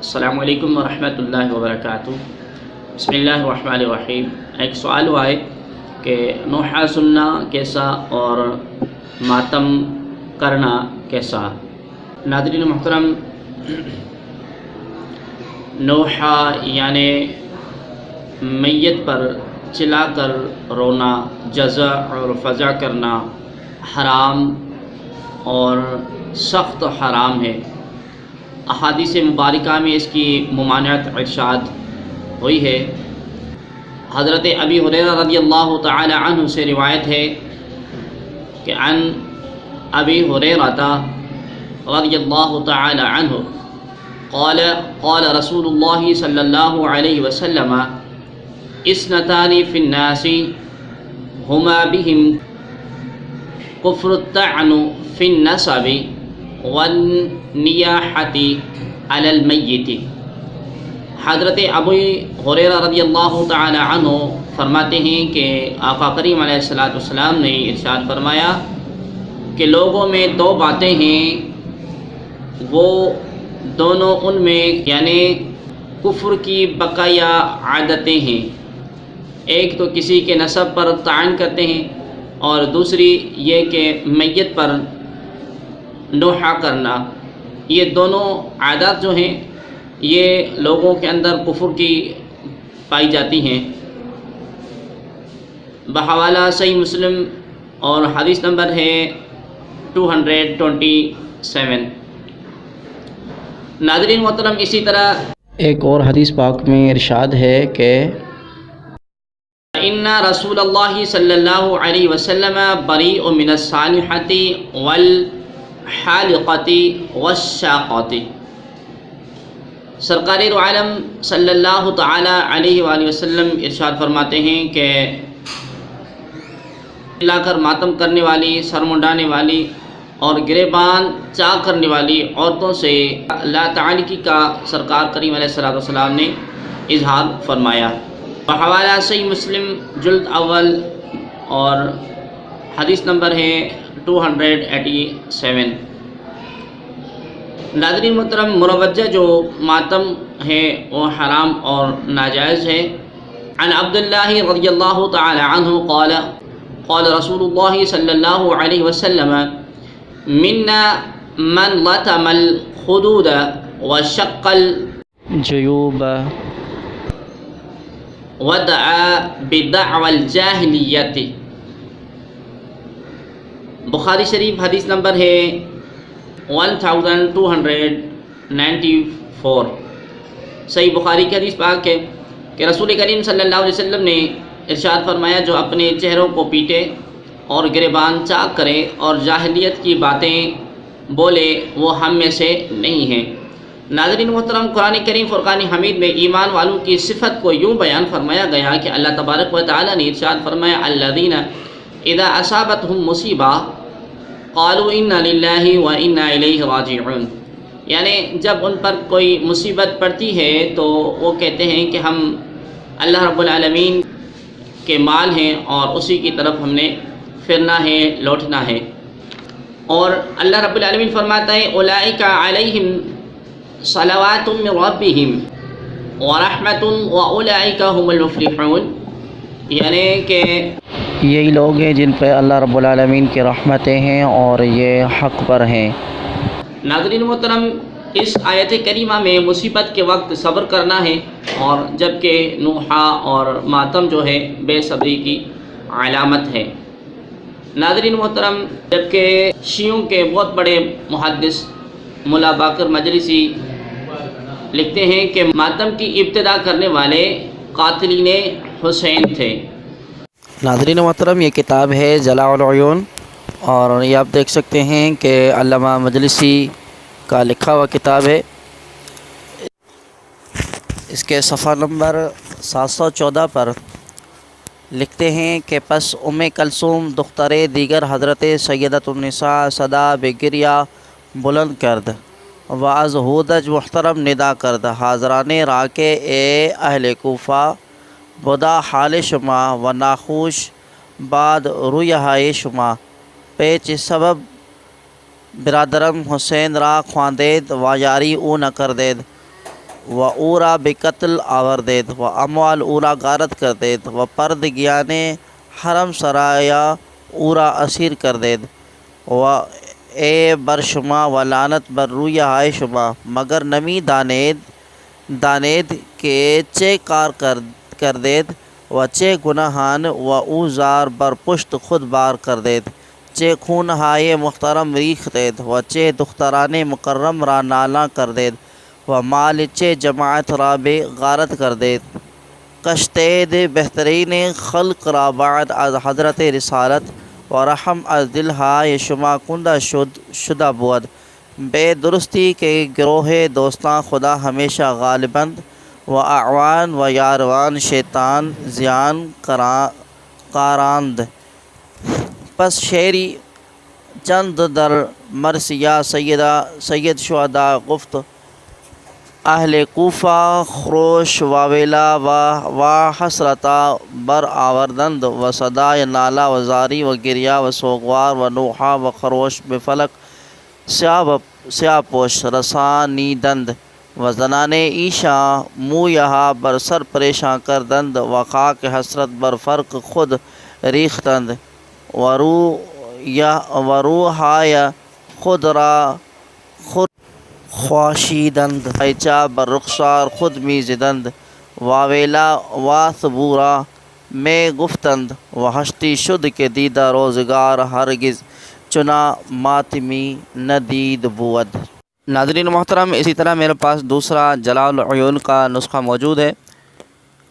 السلام علیکم ورحمۃ اللہ وبرکاتہ۔ بسم اللہ الرحمن الرحیم۔ ایک سوال ہوا ہے کہ نوحہ سننا کیسا اور ماتم کرنا کیسا۔ ناظرین محترم، نوحہ یعنی میت پر چلا کر رونا، جزع اور فضع کرنا حرام اور سخت حرام ہے۔ احادیث مبارکہ میں اس کی ممانعت ارشاد ہوئی ہے۔ حضرت ابی ہریرہ رضی اللہ تعالی عنہ سے روایت ہے کہ عن ابی ہریرہ رضی اللہ تعالی عنہ قال قال رسول اللہ صلی اللہ علیہ وسلم اثنتان فی الناس ہما بہم کفر الطعن فی النسب والنیاحۃ علی المیت۔ حضرت ابو ہریرہ رضی اللہ تعالی عنہ فرماتے ہیں کہ آقا کریم علیہ الصلوۃ والسلام نے ارشاد فرمایا کہ لوگوں میں دو باتیں ہیں، وہ دونوں ان میں یعنی کفر کی بقایا عادتیں ہیں۔ ایک تو کسی کے نسب پر طعن کرتے ہیں اور دوسری یہ کہ میت پر نوحہ کرنا۔ یہ دونوں عادات جو ہیں یہ لوگوں کے اندر کفر کی پائی جاتی ہیں۔ بحوالہ صحیح مسلم اور حدیث نمبر ہے 227۔ ناظرین محترم، اسی طرح ایک اور حدیث پاک میں ارشاد ہے کہ ان رسول اللہ صلی اللہ علیہ وسلم بریء من الصالحۃ والحالقۃ والشاقۃ۔ سرکار دو عالم صلی اللہ تعالی علیہ وآلہ وسلم ارشاد فرماتے ہیں کہ لا کر ماتم کرنے والی، سر منڈانے والی اور گریبان چاک کرنے والی عورتوں سے اللہ تعالی کا سرکار کریم علیہ الصلوۃ والسلام نے اظہار فرمایا۔ بحوالہ صحیح مسلم جلد اول اور حدیث نمبر ہے 287۔ ناظرین محترم، مروجہ جو ماتم ہے وہ حرام اور ناجائز ہے۔ عن عبداللہ رضی اللہ تعالی عنہ قال قال رسول اللہ صلی اللہ علیہ وسلم منا من لطم الخدود وشق الجیوب ودعا بدعوى الجاہلیت۔ بخاری شریف حدیث نمبر ہے 1294۔ صحیح بخاری کی حدیث پاک ہے کہ رسول کریم صلی اللہ علیہ وسلم نے ارشاد فرمایا جو اپنے چہروں کو پیٹے اور گریبان چاک کرے اور جاہلیت کی باتیں بولے وہ ہم میں سے نہیں ہیں۔ ناظرین محترم، قرآن کریم فرقان حمید میں ایمان والوں کی صفت کو یوں بیان فرمایا گیا کہ اللہ تبارک و تعالی نے ارشاد فرمایا الذین اذا اصابتهم مصیبہ قالوا انا للہ و انا الیہ راجعون۔ یعنی جب ان پر کوئی مصیبت پڑتی ہے تو وہ کہتے ہیں کہ ہم اللہ رب العالمین کے مال ہیں اور اسی کی طرف ہم نے پھرنا ہے، لوٹنا ہے۔ اور اللہ رب العالمین فرماتا ہے اولئک علیہم صلوات من ربہم ورحمۃ واولئک هم المفلحون۔ یعنی کہ یہی لوگ ہیں جن پہ اللہ رب العالمین کی رحمتیں ہیں اور یہ حق پر ہیں۔ ناظرین محترم، اس آیت کریمہ میں مصیبت کے وقت صبر کرنا ہے، اور جبکہ نوحہ اور ماتم جو ہے بے صبری کی علامت ہے۔ ناظرین محترم، جبکہ شیعوں کے بہت بڑے محدث ملا باقر مجلسی لکھتے ہیں کہ ماتم کی ابتدا کرنے والے قاتلین حسین تھے۔ ناظرین محترم، یہ کتاب ہے جلاء العیون، اور یہ آپ دیکھ سکتے ہیں کہ علامہ مجلسی کا لکھا ہوا کتاب ہے۔ اس کے صفحہ نمبر 714 پر لکھتے ہیں کہ پس ام کلثوم دختر دیگر حضرت سیدۃ النساء صدا بگریہ بلند کرد و از ہودج محترم ندا کرد حاضران راکے اے اہل کوفہ بدا حال شما و ناخوش بعد رویہائے شما پیچ سبب برادرم حسین را خواندید و یاری او نہ کردید و اورا بقتل آوردید و اموال اورا غارت کردید و پردگیانے حرم سرایا اورا اسیر کردید و اے برشما و لعنت بر روی ہائے شما مگر نمی دانید کہ چے کار کردید و چے گناہان و اوزار بر پشت خود بار کردید چے خون ہائے محترم ریختید و چے دختران مکرم را نالا کردید و مال چے جماعت را بے غارت کردید کشتید بہترین خلق را بعد از حضرت رسالت و رحم از دل ہائے شما کندہ شدہ بود بے درستی کے گروہ دوستاں خدا ہمیشہ غالبند و اعوان و یاروان شیطان زیان کاراند پس شعری چند در مرثیہ سید شہداء گفت اہل کوفہ خروش واویلا و حسرتا بر آوردند و صدای نالا و زاری و گریا و سوگوار و نوحہ و خروش بفلک سیاہ پوش رسانیدند و زنان ایشا مویہا بر سر پریشاں کردند و خاک حسرت بر فرق خود ریختند و روحای خود را خود خواشیدند ایچا بر رخسار خود میزدند واویلا و ثبورا میں گفتند و ہشتی شد کے دیدہ روزگار ہرگز چنا ماتمی ندید بود۔ ناظرین محترم، اسی طرح میرے پاس دوسرا جلاء العیون کا نسخہ موجود ہے،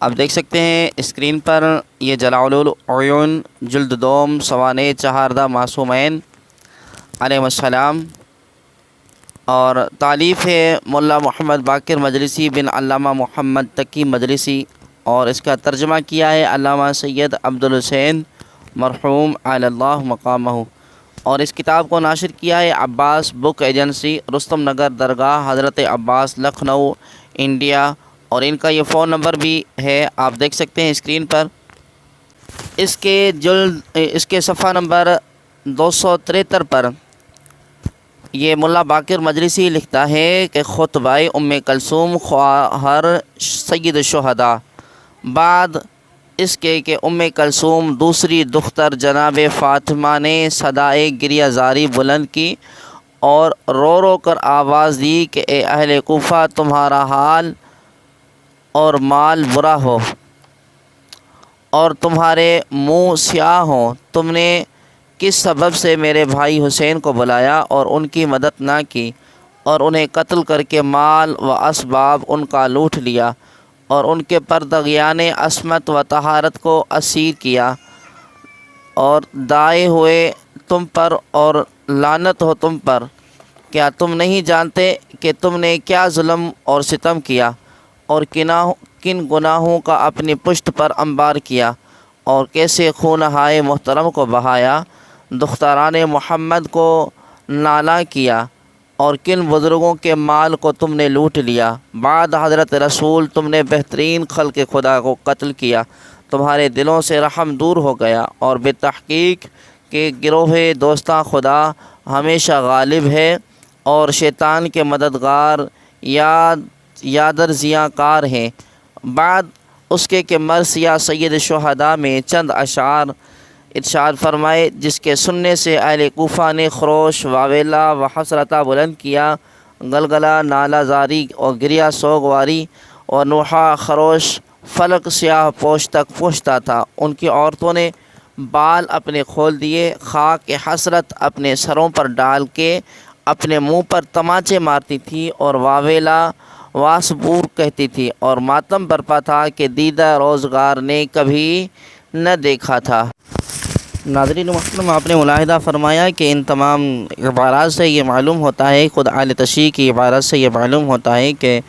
آپ دیکھ سکتے ہیں اسکرین پر، یہ جلاء العیون جلد دوم سوانح چہاردہ معصومین علیہ السلام، اور تالیف ہے مولا محمد باقر مجلسی بن علامہ محمد تقی مجلسی، اور اس کا ترجمہ کیا ہے علامہ سید عبدالحسین مرحوم علی اللہ مقامہ، اور اس کتاب کو ناشر کیا ہے عباس بک ایجنسی، رستم نگر درگاہ، حضرت عباس، لکھنؤ، انڈیا، اور ان کا یہ فون نمبر بھی ہے، آپ دیکھ سکتے ہیں اسکرین پر۔ اس کے صفحہ نمبر 273 پر یہ مولا باقر مجلسی لکھتا ہے کہ خطبہ ام کلثوم خواہر سید الشہداء، بعد اس کے کہ ام کلثوم دوسری دختر جناب فاطمہ نے صدائے گریہ زاری بلند کی اور رو رو کر آواز دی کہ اے اہل کوفہ، تمہارا حال اور مال برا ہو اور تمہارے منہ سیاہ ہوں، تم نے کس سبب سے میرے بھائی حسین کو بلایا اور ان کی مدد نہ کی اور انہیں قتل کر کے مال و اسباب ان کا لوٹ لیا اور ان کے پردگیان عصمت و طہارت کو اسیر کیا، اور دائے ہوئے تم پر اور لعنت ہو تم پر، کیا تم نہیں جانتے کہ تم نے کیا ظلم اور ستم کیا اور کن گناہوں کا اپنی پشت پر انبار کیا اور کیسے خون ہائے محترم کو بہایا، دختران محمد کو نالا کیا اور کن بزرگوں کے مال کو تم نے لوٹ لیا، بعد حضرت رسول تم نے بہترین خلق خدا کو قتل کیا، تمہارے دلوں سے رحم دور ہو گیا، اور بتحقیق کہ گروہ دوستاں خدا ہمیشہ غالب ہے اور شیطان کے مددگار یادرزیاں کار ہیں۔ بعد اس کے کہ مرثیہ سید شہداء میں چند اشعار ارشاد فرمائے جس کے سننے سے اہل کوفہ نے خروش واویلا و حسرتا بلند کیا، گلگلہ نالہ زاری اور گریہ سوگواری اور نوحہ خروش فلک سیاہ پوش تک پہنچتا تھا۔ ان کی عورتوں نے بال اپنے کھول دیے، خاک حسرت اپنے سروں پر ڈال کے اپنے منہ پر تماچے مارتی تھی اور واویلا واسبور کہتی تھی، اور ماتم برپا تھا کہ دیدہ روزگار نے کبھی نہ دیکھا تھا۔ ناظرین محترم، آپ نے ملاحظہ فرمایا کہ ان تمام عبارات سے یہ معلوم ہوتا ہے، خود اہل تشیع کی عبارات سے یہ معلوم ہوتا ہے کہ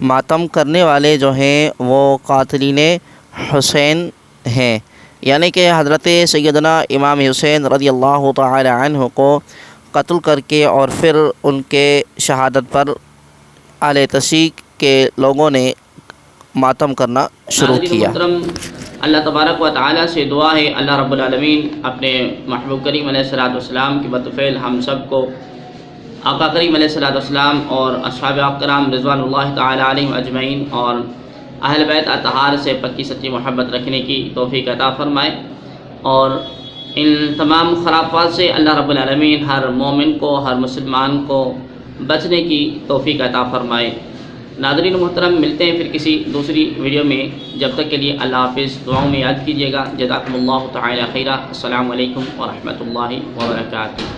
ماتم کرنے والے جو ہیں وہ قاتلین حسین ہیں، یعنی کہ حضرت سیدنا امام حسین رضی اللہ تعالی عنہ کو قتل کر کے اور پھر ان کے شہادت پر اہل تشیع کے لوگوں نے ماتم کرنا شروع کیا۔ اللہ تبارک و تعالیٰ سے دعا ہے اللہ رب العالمین اپنے محبوب کریم علیہ الصلوۃ والسلام کی بطفیل ہم سب کو آقا کریم علیہ الصلوۃ والسلام اور اصحاب اکرام رضوان اللہ تعالی علیہم اجمعین اور اہل بیت اطہار سے پکی سچی محبت رکھنے کی توفیق عطا فرمائے، اور ان تمام خرافات سے اللہ رب العالمین ہر مومن کو، ہر مسلمان کو بچنے کی توفیق عطا فرمائے۔ ناظرین محترم، ملتے ہیں پھر کسی دوسری ویڈیو میں، جب تک کے لیے اللہ حافظ، دعاؤں میں یاد کیجیے گا۔ جزاکم اللہ تعالی خیرہ۔ السلام علیکم ورحمۃ اللہ وبرکاتہ۔